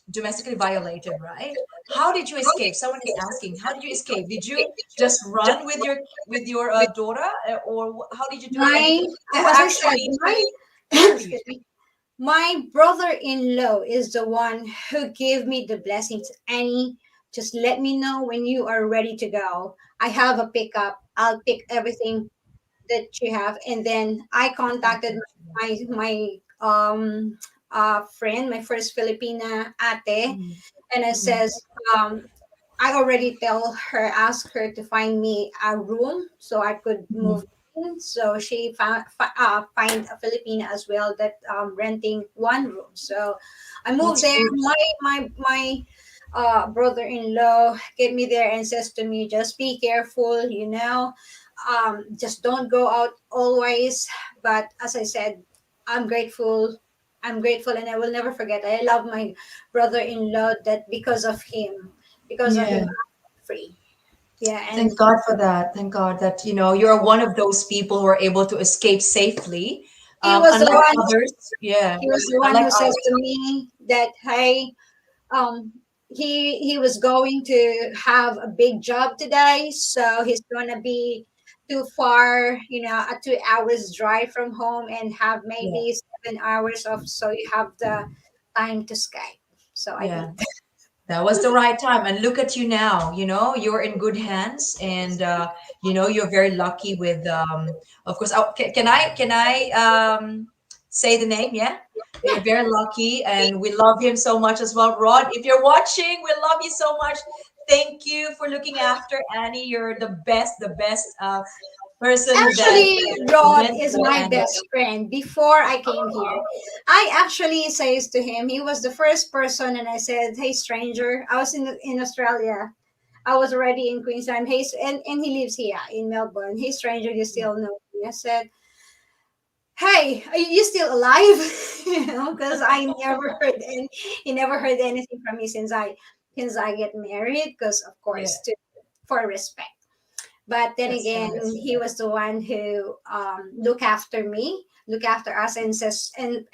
domestically violated, right? How did you escape? Someone is asking, how did you escape? Did you just run with your daughter, or how did you do it? And My, who as I said, actually my carried? excuse me, my brother-in-law is the one who gave me the blessings. Annie, just let me know when you are ready to go. I have a pickup. I'll pick everything that you have. And then I contacted my friend, my first Filipina ate, Mhm, and I mhm, says, I already ask her to find me a room so I could mhm. move in. So she find a Filipina as well that renting one room. So I moved That's there. great. My brother-in-law get me there and says to me, just be careful, just don't go out always. But as I said, I'm grateful. I'm grateful, and I will never forget. I love my brother-in-law, that because of him, Yeah. I'm free. Yeah, Thank and God for that. Thank God that, you know, you're one of those people who are able to escape safely He was the Unlike one. others, yeah, He was the one unlike who says others, to me that, hey, um, he was going to have a big job today, so he's gonna be too far, 2 hours drive from home, and have yeah, maybe 7 hours of, so you have the time to Skype. So I yeah. did. That was the right time. And look at you now, you're in good hands, and you're very lucky with of course, can I say the name? Yeah. You're very lucky, and we love him so much as well. Rod, if you're watching, we love you so much. Thank you for looking after Annie. You're the best person that Actually, Rod meant is for my Annie. best friend. Before I came here, I actually says to him, he was the first person, and I said, "Hey, stranger." I was in Australia. I was already in Queensland. Hey, and he lives here in Melbourne. Hey, stranger, you still know me? I said, "Hey, are you still alive?" Because I never heard any, he never heard anything from me since I get married. Because of Yeah, course, for respect. But then that's again, nice. he was the one who look after me, look after us, and says and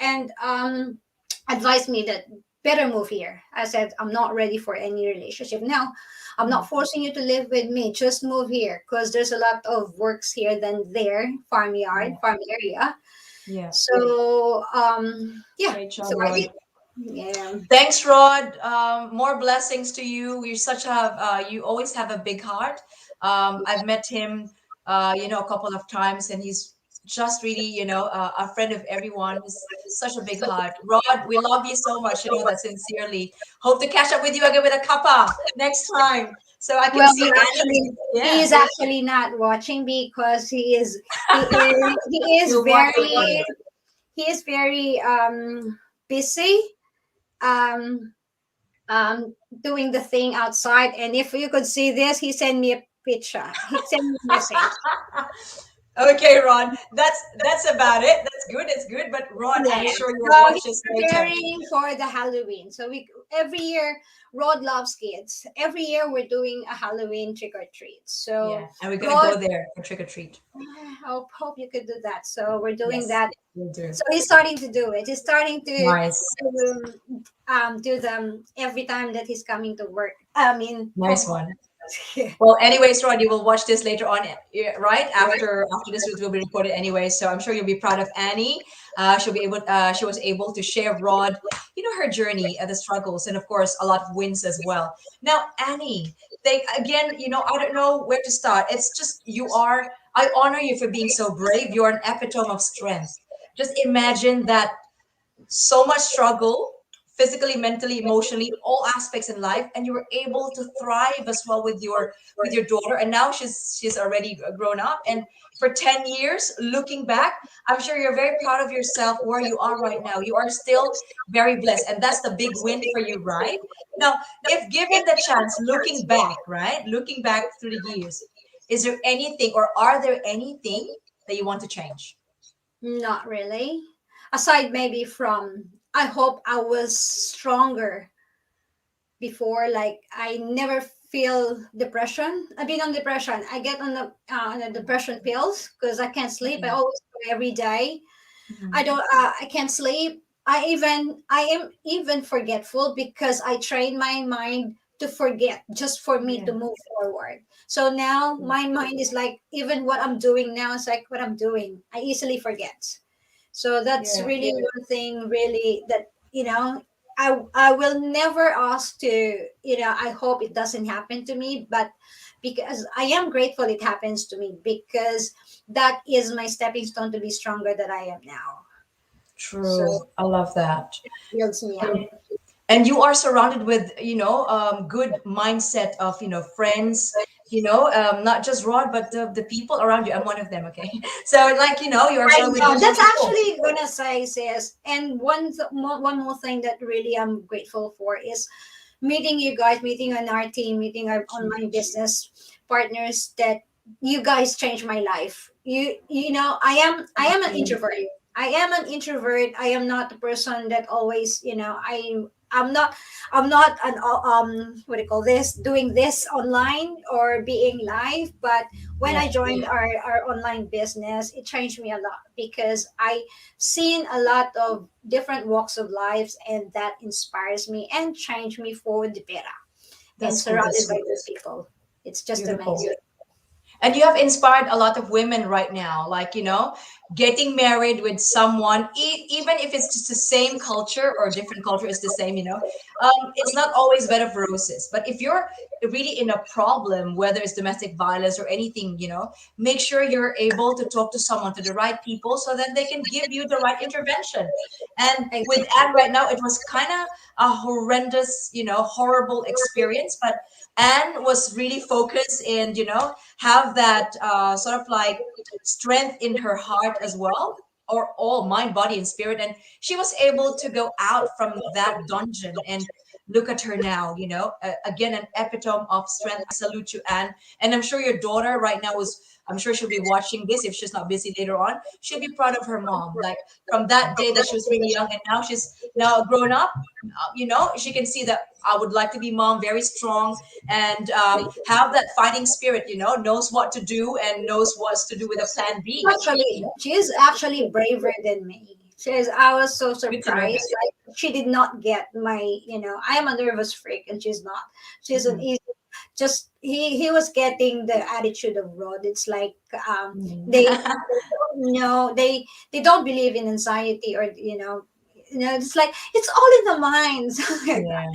advised me that better move here. I said I'm not ready for any relationship now. I'm not forcing you to live with me. Just move here because there's a lot of works here than there, Yeah, farm area. yeah. So yeah, Great so job, I did. Rod. Yeah. Thanks, Rod. More blessings to you. You always have a big heart. I've met him, a couple of times, and he's just really, a friend of everyone. He's such a big heart. Rod, we love you so much. You know that sincerely. Hope to catch up with you again with a cuppa next time, so I can Well, see Annie. he Yeah, is actually not watching because he'll watch it later. he is very busy um doing the thing outside. And if you could see this, he sent me a picture. He sent me a message. Okay, Ron. That's about it. That's good. It's good. But Ron, Yeah. I'm sure you will So watch he's this later. preparing for the Halloween. So we every year Rod loves kids. Every year we're doing a Halloween trick or treat. So Yeah, and we're gonna Rod, go there for trick or treat. hope you could do that. So we're doing Yes, that. we'll do. So he's starting to do it. He's starting Nice, to do them every time that he's coming to work. I mean, from nice home. one. Well, anyways, Ron, you will watch this later on, yeah, right? After this will be recorded anyway. So I'm sure you'll be proud of Annie. She was able to share Rod, her journey, the struggles, and of course a lot of wins as well. Now, Annie, they again, I don't know where to start. It's just you are. I honor you for being so brave. You're an epitome of strength. Just imagine that so much struggle physically, mentally, emotionally, all aspects in life, and you were able to thrive as well with your daughter, and now she's already grown up, and for 10 years looking back, I'm sure you're very proud of yourself where you are right now. You are still very blessed, and that's the big win for you, right? Now, if given the chance, looking back through the years, is there anything, or are there anything that you want to change? Not really. Aside maybe from, I hope I was stronger before. Like I never feel depression. I've been on depression. I get on the depression pills because I can't sleep. I Mhm, always go every day. I mhm. don't. I can't sleep. I am even forgetful because I train my mind to forget just for me to Yeah. move forward. So now my mind is like, even what I'm doing now is like what I'm doing. I easily forget. So that's Yeah. really one thing really that, I will never ask to, I hope it doesn't happen to me, but because I am grateful it happens to me, because that is my stepping stone to be stronger than I am now. So True. I love that. it builds me up. Um, and you are surrounded with, good mindset of, friends, not just Rod, but the people around you. I'm one of them. Okay. So like, you are I surrounded with know. good That's people. actually gonna say, sis. And one more thing that really I'm grateful for is meeting you guys, meeting on our team, meeting on my business partners. That you guys changed my life. I am an You. introvert. I am an introvert. I am not the person that always, I'm not I'm not an what do you call this, doing this online or being live. But when Yeah. I joined our online business, it changed me a lot because I seen a lot of different walks of lives, and that inspires me and changed me for the better, and That's good. That's surrounded by good. good people. It's just Beautiful. amazing. And you have inspired a lot of women right now, like, getting married with someone, even if it's just the same culture or different culture, is the same, it's not always bed of roses. But if you're really in a problem, whether it's domestic violence or anything, make sure you're able to talk to someone, to the right people, so that they can give you the right intervention. And with Anne right now, it was kind of a horrendous, horrible experience, but Anne was really focused and, have that sort of like strength in her heart as well, or all mind, body, and spirit. And she was able to go out from that dungeon, and look at her now, again, an epitome of strength. I salute you, Anne. And I'm sure your daughter right now I'm sure she'll be watching this. If she's not busy later on, she'll be proud of her mom. Like, from that day that she was really young, and now she's now grown up, she can see that I would like to be mom, very strong, and have that fighting spirit, knows what to do and knows what to do with a plan B. She's actually braver than me. I was so Good to know surprised. that. Like, she did not get my, I am a nervous freak and she's not. She's an Mhm. easy, just he was getting the attitude of Rod. It's like, Mhm. they don't know, they don't believe in anxiety, or it's like it's all in the mind. Something like that.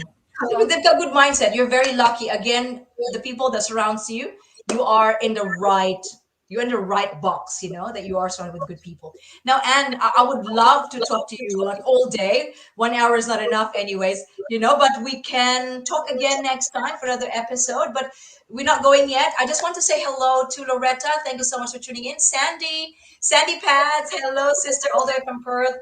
Yeah. So So, they've got good mindset. You're very lucky. Again, the people that surrounds you, you are in the right, you're in the right box, that you are surrounded with good people. Now, Anne, I would love to talk to you like all day. 1 hour is not enough anyways, but we can talk again next time for another episode. But we're not going yet. I just want to say hello to Loretta. Thank you so much for tuning in. Sandy Pads, hello, sister, all the way from Perth.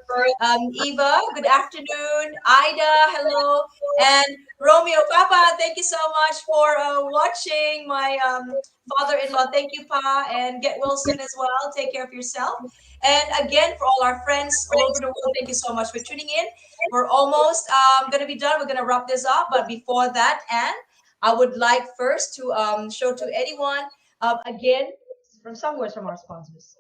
Eva, good afternoon. Ida, hello. And Romeo, Papa, thank you so much for watching. My father-in-law, thank you, Pa, and get well soon as well. Take care of yourself. And again, for all our friends all over the world, thank you so much for tuning in. We're almost going to be done. We're going to wrap this up. But before that, Anne, I would like first to show to anyone, again, from some words from our sponsors.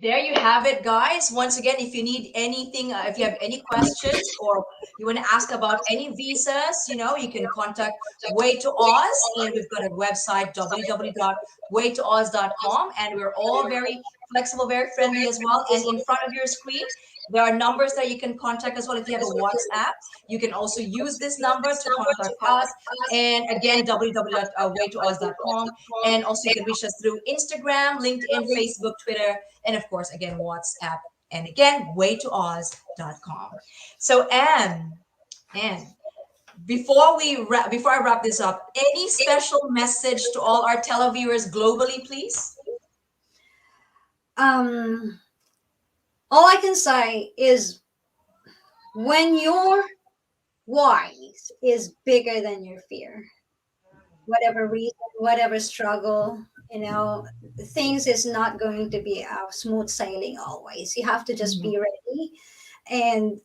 There you have it, guys. Once again, if you need anything, if you have any questions or you want to ask about any visas, you can contact Way to Oz, and we've got a website, www.waytooz.com, and we're all very flexible, very friendly as well. And in front of your screen, there are numbers that you can contact as well. If you have a WhatsApp, you can also use this number to contact us. And again, www.waytooz.com. And also you can reach us through Instagram, LinkedIn, Facebook, Twitter, and of course, again, WhatsApp. And again, waytooz.com. So, Anne, before I wrap this up, any special message to all our televiewers globally, please? um, all I can say is, when your wise is bigger than your fear, whatever reason, whatever struggle, things is not going to be a smooth sailing always. You have to just Mhm. be ready, and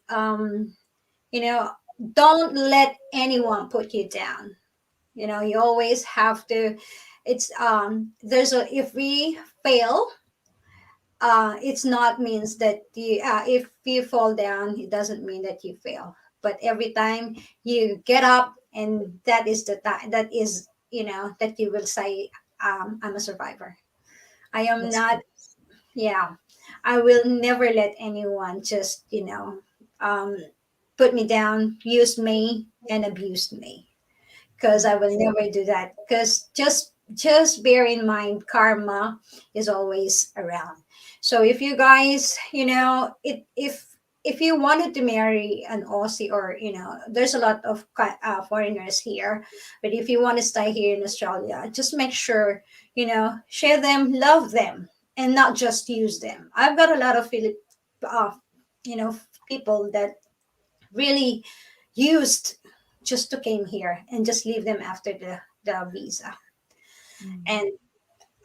you know, don't let anyone put you down. You always have to. It's there's a if we fail, it's not means that if you fall down, it doesn't mean that you fail. But every time you get up, and that is the time, that is, that you will say, I'm a survivor. I am That's not. good. Yeah, I will never let anyone just, um put me down, used me, and abused me, because I will never do that. Because just bear in mind, karma is always around. So if you guys, if you wanted to marry an Aussie, or there's a lot of foreigners here, but if you want to stay here in Australia, just make sure share them, love them, and not just use them. I've got a lot of uh, people that really used just to came here and just leave them after the visa. Mm. And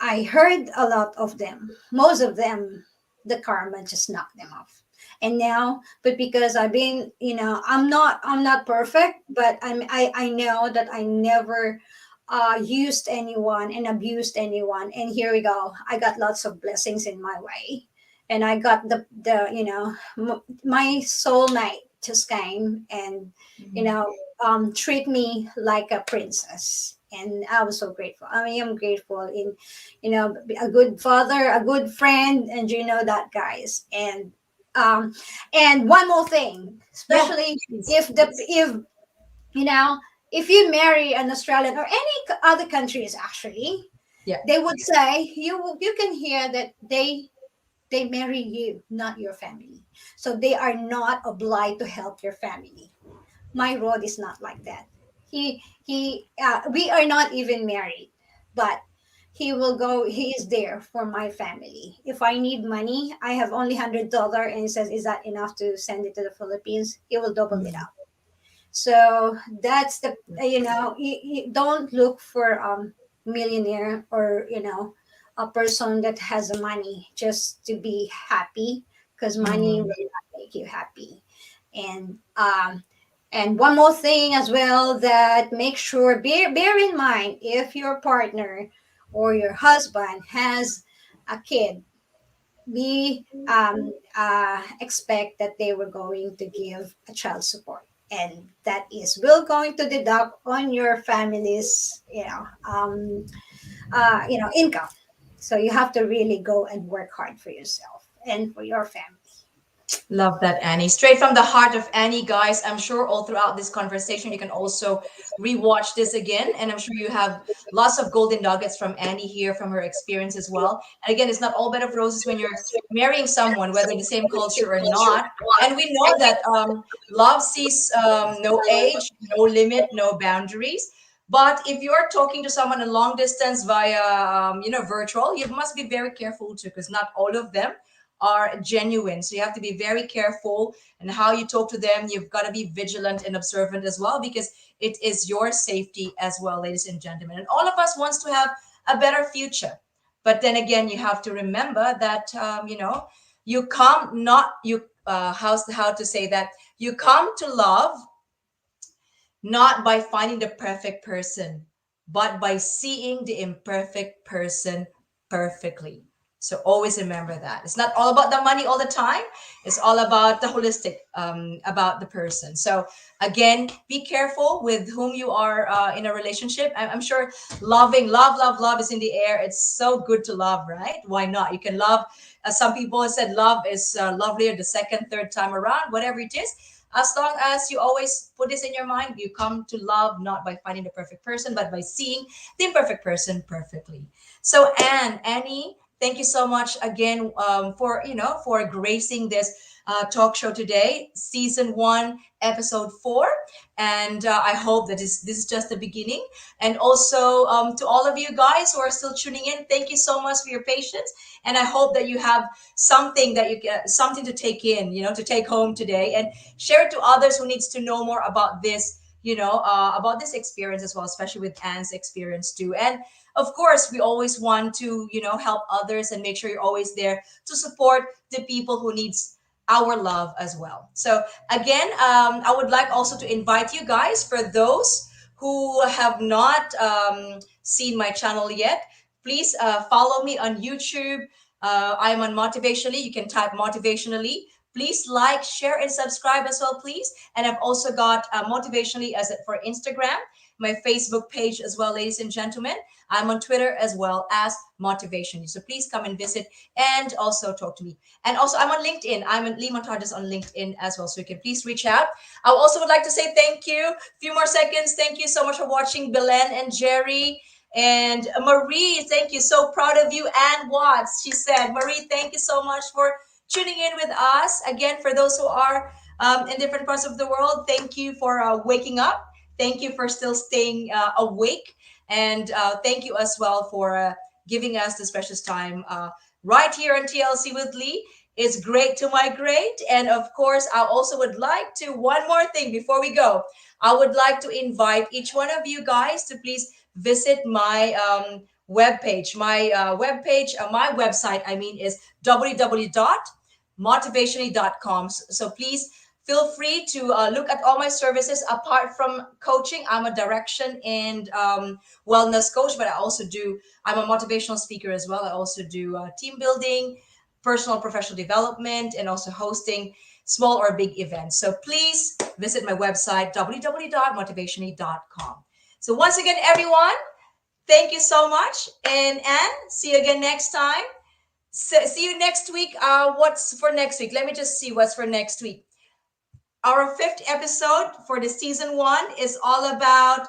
I heard a lot of them. Most of them, the karma just knocked them off. And now, but because I've been, I'm not perfect, but I know that I never used anyone and abused anyone. And here we go. I got lots of blessings in my way, and I got my soulmate just came and Mm. treat me like a princess, and I was so grateful. I am grateful in a good father, a good friend, and that, guys. And one more thing, Yeah, especially please. if you marry an Australian or any other countries, actually, Yeah. they would say you can hear that they marry you, not your family. So they are not obliged to help your family. My road is not like that. We are not even married, but he is there for my family. If I need money, I have only $100, and he says, is that enough to send it to the Philippines? He will double it Mm. up. So that's the you don't look for millionaire, or a person that has money just to be happy, because money Mm. will not make you happy. And one more thing as well, that make sure, bear in mind, if your partner or your husband has a kid, we expect that they were going to give a child support, and that is will going to deduct on your family's income. So you have to really go and work hard for yourself and for your family. Love that, Annie. Straight from the heart of Annie, guys. I'm sure all throughout this conversation, you can also rewatch this again. And I'm sure you have lots of golden nuggets from Annie here, from her experience as well. And again, it's not all bed of roses when you're marrying someone, whether the same culture or not. And we know that love sees no age, no limit, no boundaries. But if you're talking to someone in long distance via, virtual, you must be very careful too, because not all of them are genuine. So you have to be very careful and how you talk to them. You've got to be vigilant and observant as well, because it is your safety as well, ladies and gentlemen. And all of us wants to have a better future. But then again, you have to remember that you come not you how to say that you come to love not by finding the perfect person, but by seeing the imperfect person perfectly. So always remember that it's not all about the money all the time. It's all about the holistic, about the person. So again, be careful with whom you are in a relationship. I'm sure love is in the air. It's so good to love, right? Why not? You can love. Some people have said love is lovelier the second, third time around, whatever it is, as long as you always put this in your mind, you come to love not by finding the perfect person, but by seeing the imperfect person perfectly. So, Annie, thank you so much again, for for gracing this talk show today, season one, episode four, and I hope that this is just the beginning. And also, to all of you guys who are still tuning in, thank you so much for your patience, and I hope that you have something that you get something to take in, to take home today, and share it to others who needs to know more about this, about this experience as well, especially with Anne's experience too. And of course, we always want to, help others and make sure you're always there to support the people who needs our love as well. So again, I would like also to invite you guys, for those who have not seen my channel yet, please follow me on YouTube. I'm on Motivationally. You can type Motivationally. Please like, share, and subscribe as well, please. And I've also got Motivationally as it for Instagram. my Facebook page as well, ladies and gentlemen. I'm on Twitter as well as Motivation. So please come and visit and also talk to me. And also, I'm on LinkedIn. I'm on Lee Montages on LinkedIn as well. So you can please reach out. I also would like to say thank you. Few more seconds. Thank you so much for watching, Belen and Jerry. And Marie, thank you. So proud of you. Ann Watts, she said. Marie, thank you so much for tuning in with us. Again, for those who are in different parts of the world, thank you for waking up. Thank you for still staying awake. And thank you as well for giving us this precious time right here on TLC with Lee. It's great to migrate. And of course, I also would like to, one more thing before we go, I would like to invite each one of you guys to please visit my webpage. My website, I mean, is www.motivationalee.com. So please feel free to look at all my services. Apart from coaching, I'm a direction and wellness coach, but I'm a motivational speaker as well. I also do team building, personal professional development, and also hosting small or big events. So please visit my website, www.motivationalee.com. So once again, everyone, thank you so much. And see you again next time. See you next week. What's for next week? Let me just see what's for next week. Our fifth episode for the season one is all about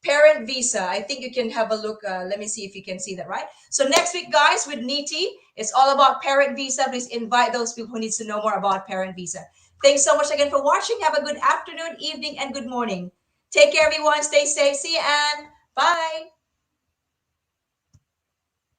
parent visa. I think you can have a look. Let me see if you can see that, right? So next week, guys, with Niti, it's all about parent visa. Please invite those people who needs to know more about parent visa. Thanks so much again for watching. Have a good afternoon, evening, and good morning. Take care, everyone. Stay safe. See you, and bye.